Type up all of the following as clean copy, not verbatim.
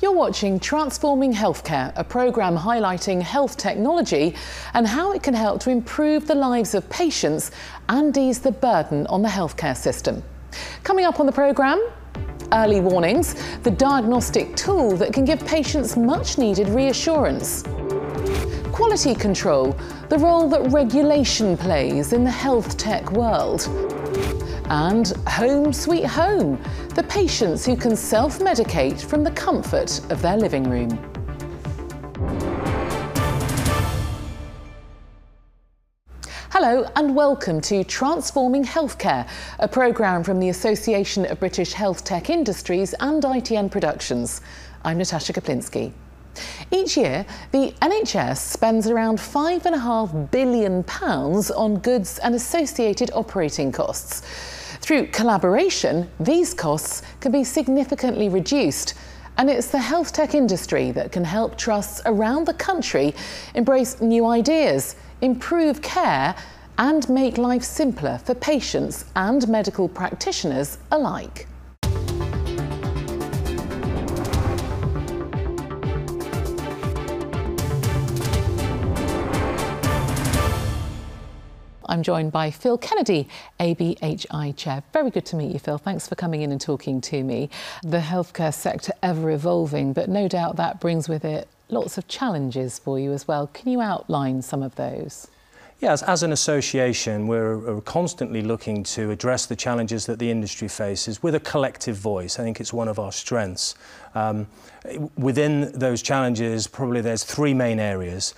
You're watching Transforming Healthcare, a programme highlighting health technology and how it can help to improve the lives of patients and ease the burden on the healthcare system. Coming up on the programme, early warnings, the diagnostic tool that can give patients much needed reassurance. Quality control, the role that regulation plays in the health tech world. And Home Sweet Home, the patients who can self-medicate from the comfort of their living room. Hello and welcome to Transforming Healthcare, a programme from the Association of British Health Tech Industries and ITN Productions. I'm Natasha Kaplinsky. Each year, the NHS spends around £5.5 billion on goods and associated operating costs. Through collaboration, these costs can be significantly reduced, and it's the health tech industry that can help trusts around the country embrace new ideas, improve care, and make life simpler for patients and medical practitioners alike. I'm joined by Phil Kennedy, ABHI Chair. Very good to meet you, Phil. Thanks for coming in and talking to me. The healthcare sector ever evolving, but no doubt that brings with it lots of challenges for you as well. Can you outline some of those? Yes, as an association, we're constantly looking to address the challenges that the industry faces with a collective voice. I think it's one of our strengths. Within those challenges, probably there's three main areas.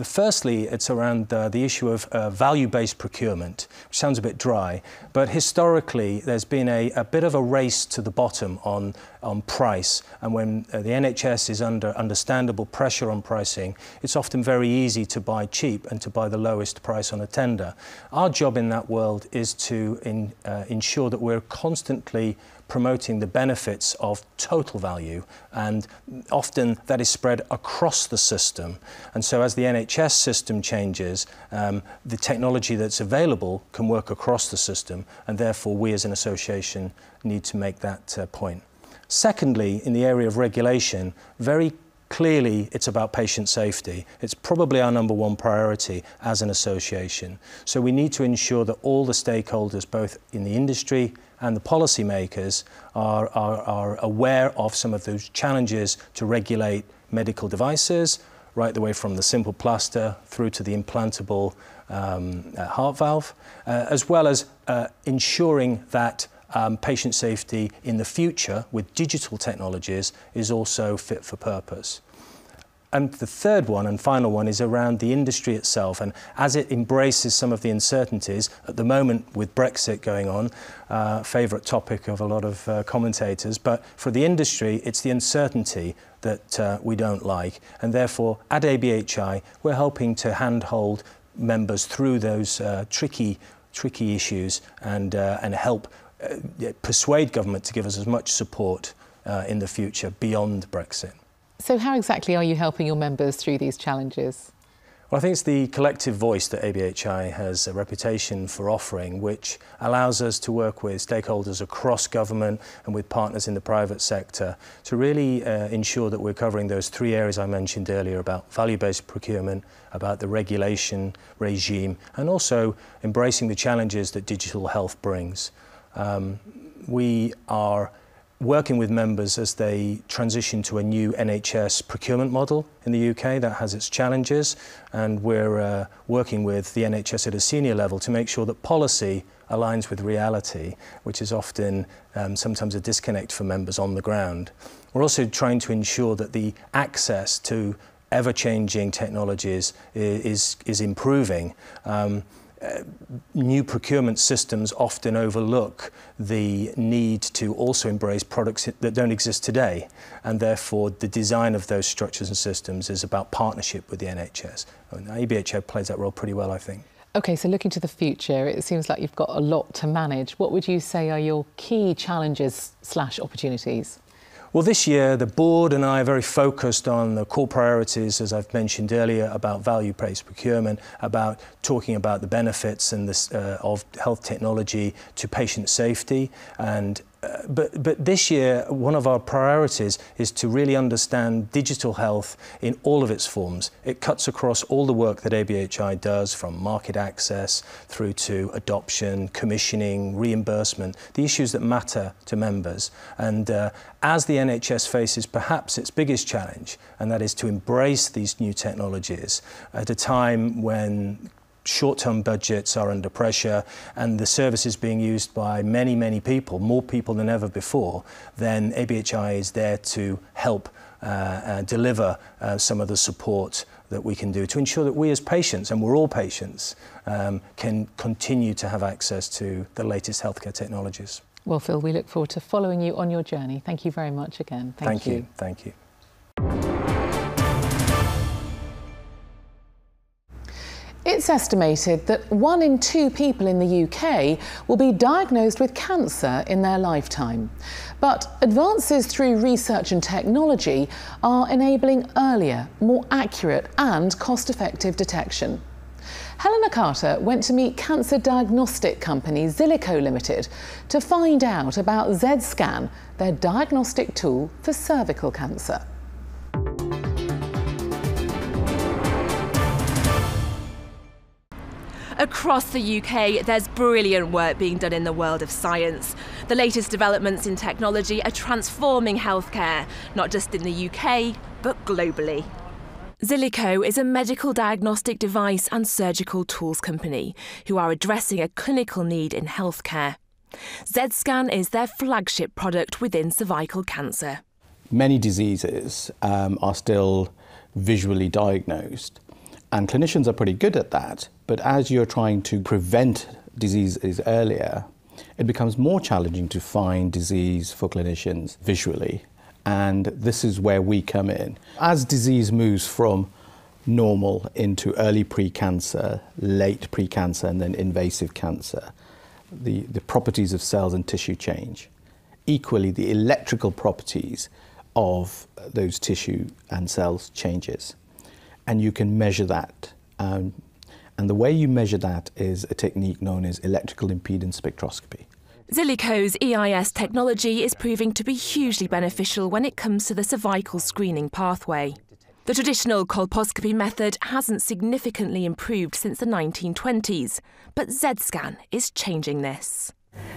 Firstly, it's around the issue of value-based procurement, which sounds a bit dry, but historically there's been a bit of a race to the bottom on price, and when the NHS is under understandable pressure on pricing, it's often very easy to buy cheap and to buy the lowest price on a tender. Our job in that world is to ensure that we're constantly promoting the benefits of total value, and often that is spread across the system. And so as the NHS system changes, the technology that's available can work across the system, and therefore we as an association need to make that point. Secondly, in the area of regulation, very clearly it's about patient safety. It's probably our number one priority as an association. So we need to ensure that all the stakeholders, both in the industry and the policymakers, are aware of some of those challenges to regulate medical devices, right the way from the simple plaster through to the implantable heart valve, as well as ensuring that patient safety in the future with digital technologies is also fit for purpose. And the third one and final one is around the industry itself, and as it embraces some of the uncertainties at the moment with Brexit going on, favourite topic of a lot of commentators, but for the industry it's the uncertainty that we don't like, and therefore at ABHI we're helping to handhold members through those tricky issues and help persuade government to give us as much support in the future beyond Brexit. So how exactly are you helping your members through these challenges? Well, I think it's the collective voice that ABHI has a reputation for offering, which allows us to work with stakeholders across government and with partners in the private sector to really ensure that we're covering those three areas I mentioned earlier about value-based procurement, about the regulation regime, and also embracing the challenges that digital health brings. We are working with members as they transition to a new NHS procurement model in the UK that has its challenges, and we're working with the NHS at a senior level to make sure that policy aligns with reality, which is often sometimes a disconnect for members on the ground. We're also trying to ensure that the access to ever-changing technologies is improving. New procurement systems often overlook the need to also embrace products that don't exist today, and therefore the design of those structures and systems is about partnership with the NHS. And ABHI plays that role pretty well, I think. OK, so looking to the future, it seems like you've got a lot to manage. What would you say are your key challenges / opportunities? Well, this year the board and I are very focused on the core priorities, as I've mentioned earlier, about value-based procurement, about talking about the benefits and of health technology to patient safety, and But this year, one of our priorities is to really understand digital health in all of its forms. It cuts across all the work that ABHI does, from market access through to adoption, commissioning, reimbursement, the issues that matter to members. And as the NHS faces perhaps its biggest challenge, and that is to embrace these new technologies at a time when short-term budgets are under pressure and the service is being used by many, many people, more people than ever before, then ABHI is there to help deliver some of the support that we can do to ensure that we as patients, and we're all patients, can continue to have access to the latest healthcare technologies. Well, Phil, we look forward to following you on your journey. Thank you very much again. Thank you. Thank you. It's estimated that 1 in 2 people in the UK will be diagnosed with cancer in their lifetime. But advances through research and technology are enabling earlier, more accurate and cost-effective detection. Helena Carter went to meet cancer diagnostic company Zillico Limited to find out about Z-Scan, their diagnostic tool for cervical cancer. Across the UK, there's brilliant work being done in the world of science. The latest developments in technology are transforming healthcare, not just in the UK, but globally. Zillico is a medical diagnostic device and surgical tools company who are addressing a clinical need in healthcare. Z-Scan is their flagship product within cervical cancer. Many diseases are still visually diagnosed, and clinicians are pretty good at that. But as you're trying to prevent diseases earlier, it becomes more challenging to find disease for clinicians visually. And this is where we come in. As disease moves from normal into early pre-cancer, late pre-cancer, and then invasive cancer, the properties of cells and tissue change. Equally, the electrical properties of those tissue and cells changes. And you can measure that. And the way you measure that is a technique known as electrical impedance spectroscopy. Zillico's EIS technology is proving to be hugely beneficial when it comes to the cervical screening pathway. The traditional colposcopy method hasn't significantly improved since the 1920s, but Z-Scan is changing this.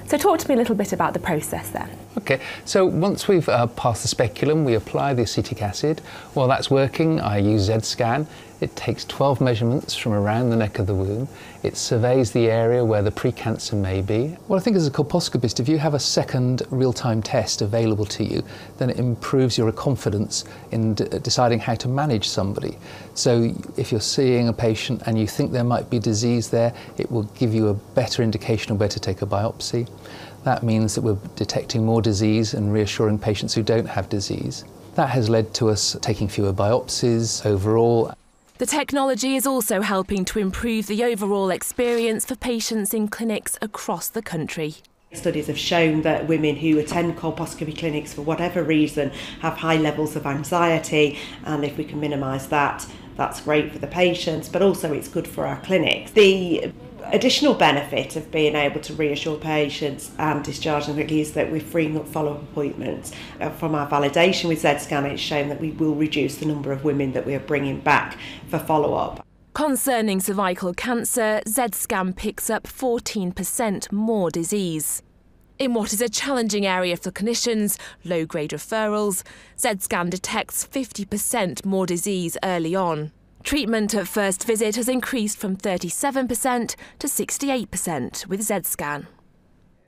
So talk to me a little bit about the process then. Okay, so once we've passed the speculum, we apply the acetic acid. While that's working, I use Z-Scan. It takes 12 measurements from around the neck of the womb. It surveys the area where the precancer may be. Well, I think as a colposcopist, if you have a second real-time test available to you, then it improves your confidence in deciding how to manage somebody. So if you're seeing a patient and you think there might be disease there, it will give you a better indication of where to take a biopsy. That means that we're detecting more disease and reassuring patients who don't have disease. That has led to us taking fewer biopsies overall. The technology is also helping to improve the overall experience for patients in clinics across the country. Studies have shown that women who attend colposcopy clinics for whatever reason have high levels of anxiety, and if we can minimise that, that's great for the patients, but also it's good for our clinics. The additional benefit of being able to reassure patients and discharge them quickly is that we're freeing up follow-up appointments. From our validation with Z-Scan, it's shown that we will reduce the number of women that we are bringing back for follow-up. Concerning cervical cancer, Z-Scan picks up 14% more disease. In what is a challenging area for clinicians, low-grade referrals, Z-Scan detects 50% more disease early on. Treatment at first visit has increased from 37% to 68% with Z-Scan.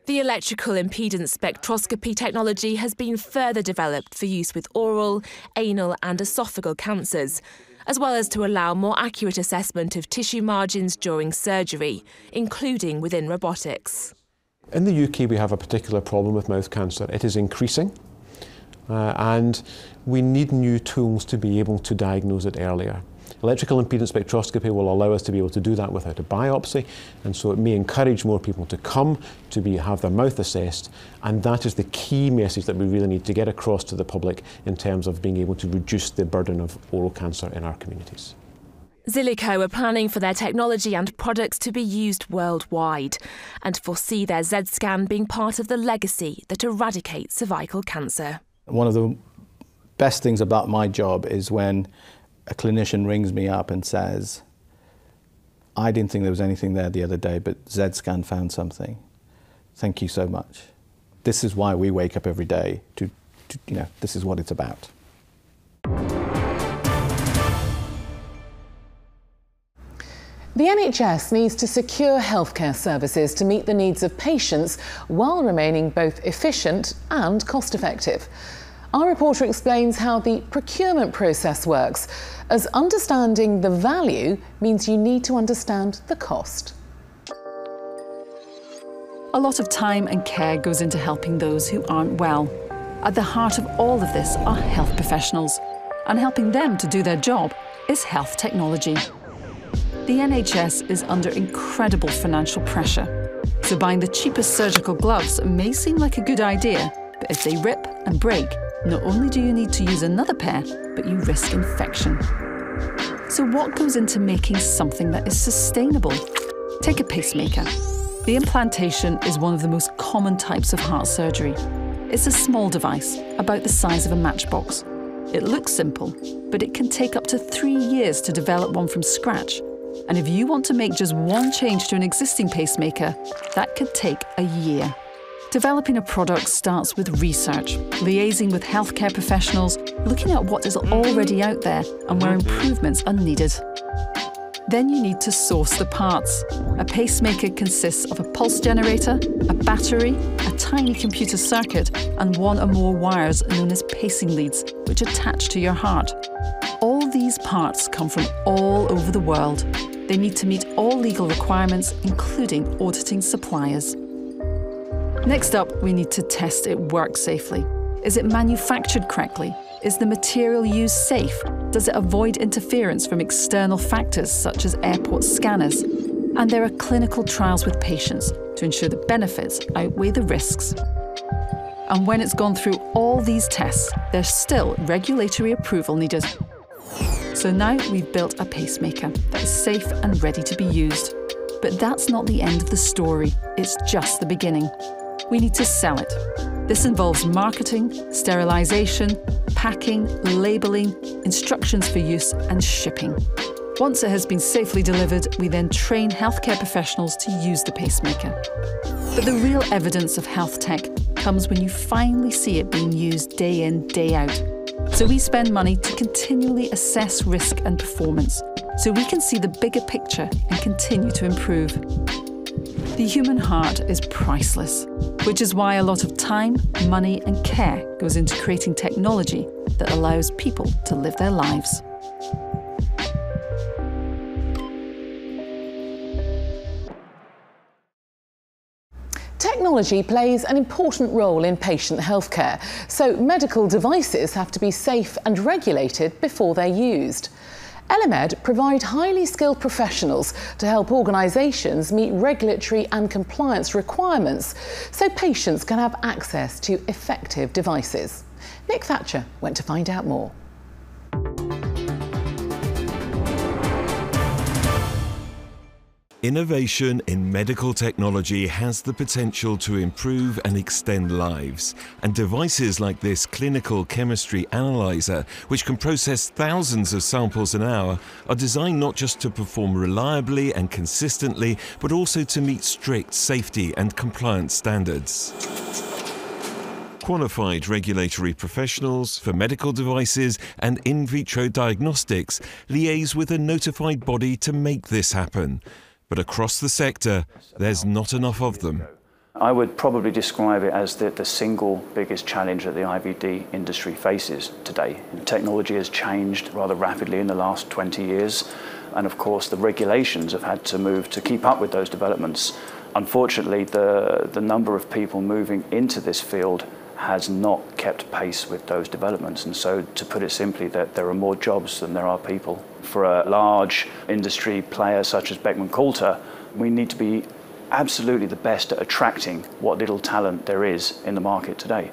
The electrical impedance spectroscopy technology has been further developed for use with oral, anal and esophageal cancers, as well as to allow more accurate assessment of tissue margins during surgery, including within robotics. In the UK, we have a particular problem with mouth cancer. It is increasing, and we need new tools to be able to diagnose it earlier. Electrical impedance spectroscopy will allow us to be able to do that without a biopsy, and so it may encourage more people to come to have their mouth assessed, and that is the key message that we really need to get across to the public in terms of being able to reduce the burden of oral cancer in our communities. Zillico are planning for their technology and products to be used worldwide and foresee their Z-scan being part of the legacy that eradicates cervical cancer. One of the best things about my job is when a clinician rings me up and says, I didn't think there was anything there the other day, but Z-scan found something. Thank you so much. This is why we wake up every day to this is what it's about. The NHS needs to secure healthcare services to meet the needs of patients while remaining both efficient and cost-effective. Our reporter explains how the procurement process works, as understanding the value means you need to understand the cost. A lot of time and care goes into helping those who aren't well. At the heart of all of this are health professionals, and helping them to do their job is health technology. The NHS is under incredible financial pressure, so buying the cheapest surgical gloves may seem like a good idea, but if they rip and break, not only do you need to use another pair, but you risk infection. So what goes into making something that is sustainable? Take a pacemaker. The implantation is one of the most common types of heart surgery. It's a small device, about the size of a matchbox. It looks simple, but it can take up to 3 years to develop one from scratch. And if you want to make just one change to an existing pacemaker, that could take a year. Developing a product starts with research, liaising with healthcare professionals, looking at what is already out there and where improvements are needed. Then you need to source the parts. A pacemaker consists of a pulse generator, a battery, a tiny computer circuit, and one or more wires known as pacing leads, which attach to your heart. All these parts come from all over the world. They need to meet all legal requirements, including auditing suppliers. Next up, we need to test it works safely. Is it manufactured correctly? Is the material used safe? Does it avoid interference from external factors such as airport scanners? And there are clinical trials with patients to ensure the benefits outweigh the risks. And when it's gone through all these tests, there's still regulatory approval needed. So now we've built a pacemaker that is safe and ready to be used. But that's not the end of the story, it's just the beginning. We need to sell it. This involves marketing, sterilisation, packing, labelling, instructions for use and shipping. Once it has been safely delivered, we then train healthcare professionals to use the pacemaker. But the real evidence of health tech comes when you finally see it being used day in, day out. So we spend money to continually assess risk and performance, so we can see the bigger picture and continue to improve. The human heart is priceless, which is why a lot of time, money and care goes into creating technology that allows people to live their lives. Technology plays an important role in patient healthcare, so medical devices have to be safe and regulated before they're used. Elemed provide highly skilled professionals to help organisations meet regulatory and compliance requirements so patients can have access to effective devices. Nick Thatcher went to find out more. Innovation in medical technology has the potential to improve and extend lives, and devices like this clinical chemistry analyzer, which can process thousands of samples an hour, are designed not just to perform reliably and consistently, but also to meet strict safety and compliance standards. Qualified regulatory professionals for medical devices and in vitro diagnostics liaise with a notified body to make this happen. But across the sector, there's not enough of them. I would probably describe it as the single biggest challenge that the IVD industry faces today. Technology has changed rather rapidly in the last 20 years, and of course the regulations have had to move to keep up with those developments. Unfortunately, the number of people moving into this field has not kept pace with those developments, and so, to put it simply, that there are more jobs than there are people. For a large industry player such as Beckman Coulter, we need to be absolutely the best at attracting what little talent there is in the market today.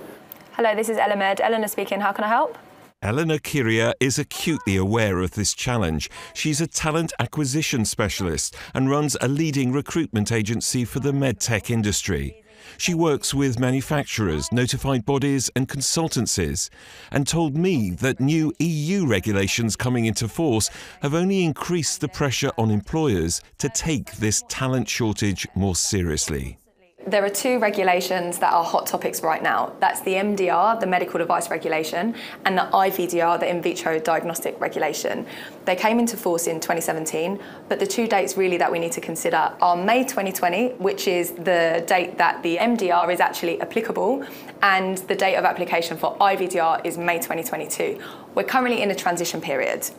Hello, this is Elemed. Eleanor speaking. How can I help? Eleanor Kiria is acutely aware of this challenge. She's a talent acquisition specialist and runs a leading recruitment agency for the medtech industry. She works with manufacturers, notified bodies and consultancies, and told me that new EU regulations coming into force have only increased the pressure on employers to take this talent shortage more seriously. There are two regulations that are hot topics right now. That's the MDR, the medical device regulation, and the IVDR, the in vitro diagnostic regulation. They came into force in 2017, but the two dates really that we need to consider are May 2020, which is the date that the MDR is actually applicable, and the date of application for IVDR is May 2022. We're currently in a transition period.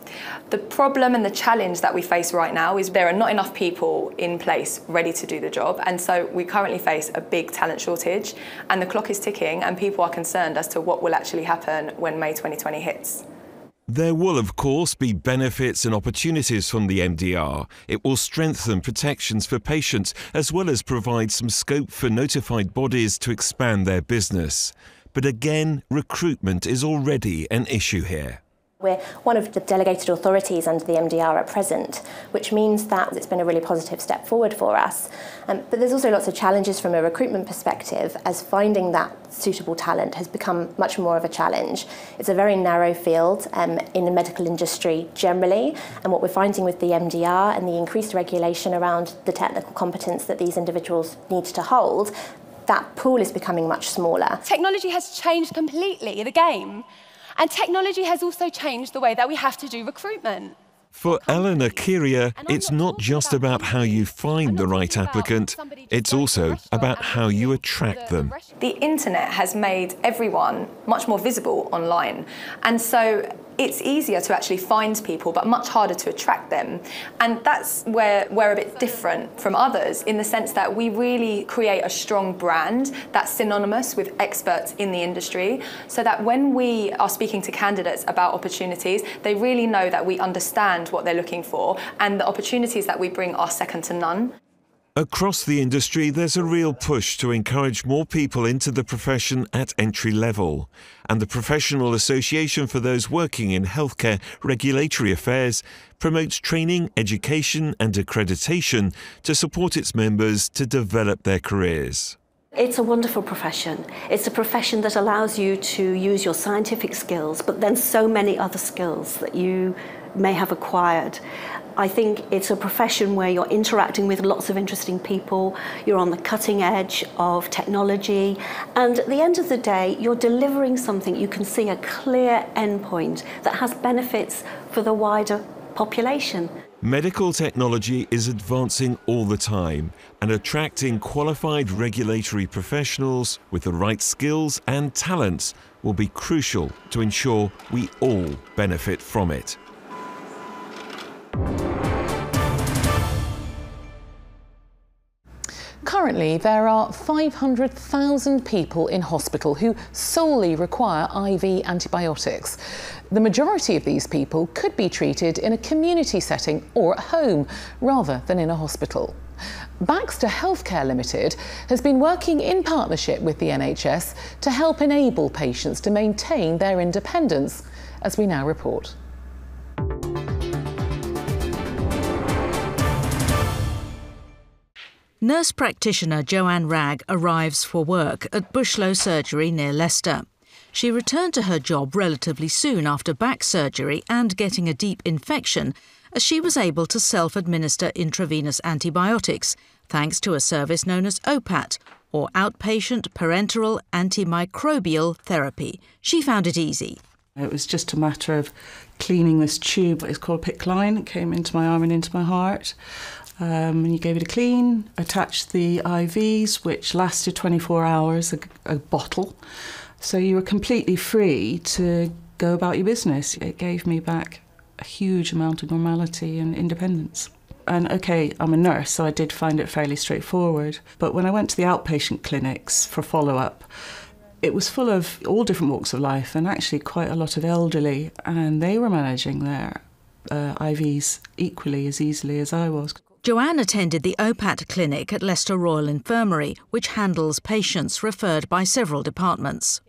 The problem and the challenge that we face right now is there are not enough people in place ready to do the job, and so we currently face a big talent shortage, and the clock is ticking and people are concerned as to what will actually happen when May 2020 hits. There will, of course, be benefits and opportunities from the MDR. It will strengthen protections for patients as well as provide some scope for notified bodies to expand their business. But again, recruitment is already an issue here. We're one of the delegated authorities under the MDR at present, which means that it's been a really positive step forward for us. But there's also lots of challenges from a recruitment perspective, as finding that suitable talent has become much more of a challenge. It's a very narrow field in the medical industry generally, and what we're finding with the MDR and the increased regulation around the technical competence that these individuals need to hold, that pool is becoming much smaller. Technology has changed completely the game. And technology has also changed the way that we have to do recruitment. For Eleanor Kiria, it's not just about how you find the right applicant, it's also about how you attract them. The internet has made everyone much more visible online, and so it's easier to actually find people but much harder to attract them. And that's where we're a bit different from others, in the sense that we really create a strong brand that's synonymous with experts in the industry, so that when we are speaking to candidates about opportunities, they really know that we understand what they're looking for, and the opportunities that we bring are second to none. Across the industry, there's a real push to encourage more people into the profession at entry level. And the Professional Association for those working in healthcare regulatory affairs promotes training, education and accreditation to support its members to develop their careers. It's a wonderful profession. It's a profession that allows you to use your scientific skills, but then so many other skills that you may have acquired. I think it's a profession where you're interacting with lots of interesting people, you're on the cutting edge of technology, and at the end of the day, you're delivering something you can see a clear endpoint that has benefits for the wider population. Medical technology is advancing all the time, and attracting qualified regulatory professionals with the right skills and talents will be crucial to ensure we all benefit from it. Currently, there are 500,000 people in hospital who solely require IV antibiotics. The majority of these people could be treated in a community setting or at home, rather than in a hospital. Baxter Healthcare Limited has been working in partnership with the NHS to help enable patients to maintain their independence, as we now report. Nurse practitioner Joanne Ragg arrives for work at Bushlow Surgery near Leicester. She returned to her job relatively soon after back surgery and getting a deep infection, as she was able to self-administer intravenous antibiotics, thanks to a service known as OPAT, or Outpatient Parenteral Antimicrobial Therapy. She found it easy. It was just a matter of cleaning this tube. It's called a PICC line. It came into my arm and into my heart. And you gave it a clean, attached the IVs, which lasted 24 hours, a bottle. So you were completely free to go about your business. It gave me back a huge amount of normality and independence. And okay, I'm a nurse, so I did find it fairly straightforward. But when I went to the outpatient clinics for follow-up, it was full of all different walks of life and actually quite a lot of elderly, and they were managing their IVs equally as easily as I was. Joanne attended the OPAT clinic at Leicester Royal Infirmary, which handles patients referred by several departments.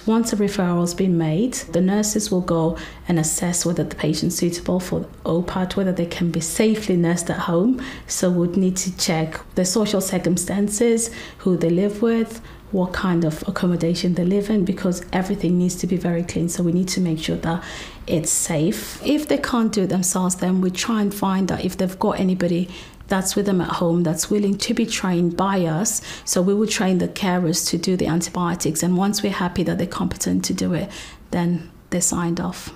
Once a referral's been made, the nurses will go and assess whether the patient's suitable for OPAT, whether they can be safely nursed at home. So we'd need to check their social circumstances, who they live with, what kind of accommodation they live in, because everything needs to be very clean. So we need to make sure that it's safe. If they can't do it themselves, then we try and find out if they've got anybody that's with them at home that's willing to be trained by us. So we will train the carers to do the antibiotics, and once we're happy that they're competent to do it, then they're signed off.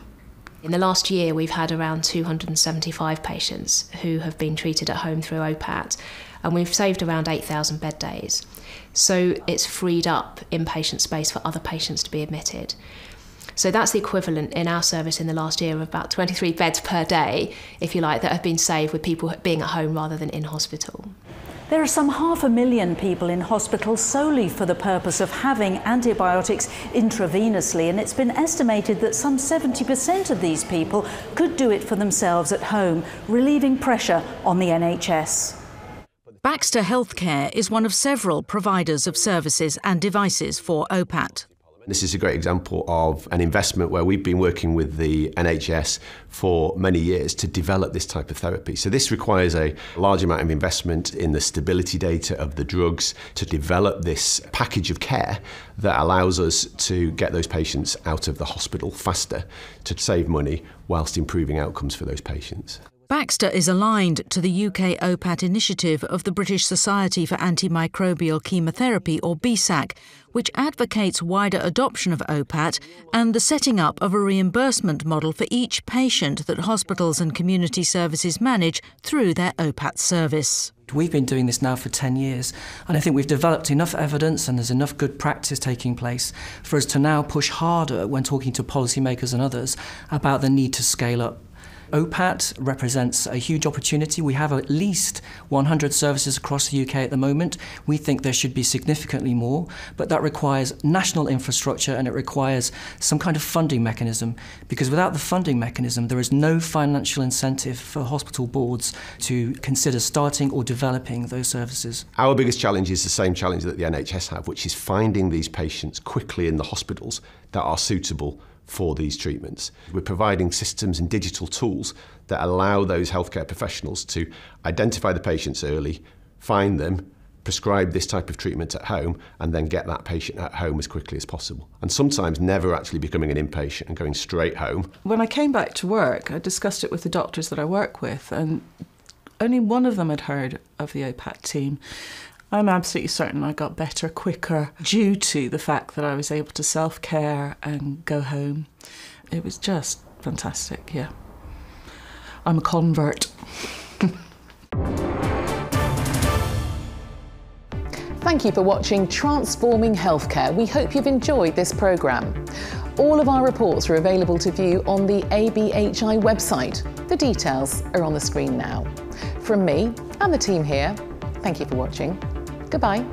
In the last year, we've had around 275 patients who have been treated at home through OPAT, and we've saved around 8,000 bed days. So it's freed up inpatient space for other patients to be admitted. So that's the equivalent in our service in the last year of about 23 beds per day, if you like, that have been saved with people being at home rather than in hospital. There are some 500,000 people in hospital solely for the purpose of having antibiotics intravenously, and it's been estimated that some 70% of these people could do it for themselves at home, relieving pressure on the NHS. Baxter Healthcare is one of several providers of services and devices for OPAT. This is a great example of an investment where we've been working with the NHS for many years to develop this type of therapy. So this requires a large amount of investment in the stability data of the drugs to develop this package of care that allows us to get those patients out of the hospital faster, to save money whilst improving outcomes for those patients. Baxter is aligned to the UK OPAT initiative of the British Society for Antimicrobial Chemotherapy, or BSAC, which advocates wider adoption of OPAT and the setting up of a reimbursement model for each patient that hospitals and community services manage through their OPAT service. We've been doing this now for 10 years, and I think we've developed enough evidence and there's enough good practice taking place for us to now push harder when talking to policymakers and others about the need to scale up. OPAT represents a huge opportunity. We have at least 100 services across the UK at the moment. We think there should be significantly more, but that requires national infrastructure and it requires some kind of funding mechanism, because without the funding mechanism there is no financial incentive for hospital boards to consider starting or developing those services. Our biggest challenge is the same challenge that the NHS have, which is finding these patients quickly in the hospitals that are suitable for these treatments. We're providing systems and digital tools that allow those healthcare professionals to identify the patients early, find them, prescribe this type of treatment at home, and then get that patient at home as quickly as possible. And sometimes never actually becoming an inpatient and going straight home. When I came back to work, I discussed it with the doctors that I work with, and only one of them had heard of the OPAT team. I'm absolutely certain I got better quicker due to the fact that I was able to self-care and go home. It was just fantastic, yeah. I'm a convert. Thank you for watching Transforming Healthcare. We hope you've enjoyed this programme. All of our reports are available to view on the ABHI website. The details are on the screen now. From me and the team here, thank you for watching. Goodbye.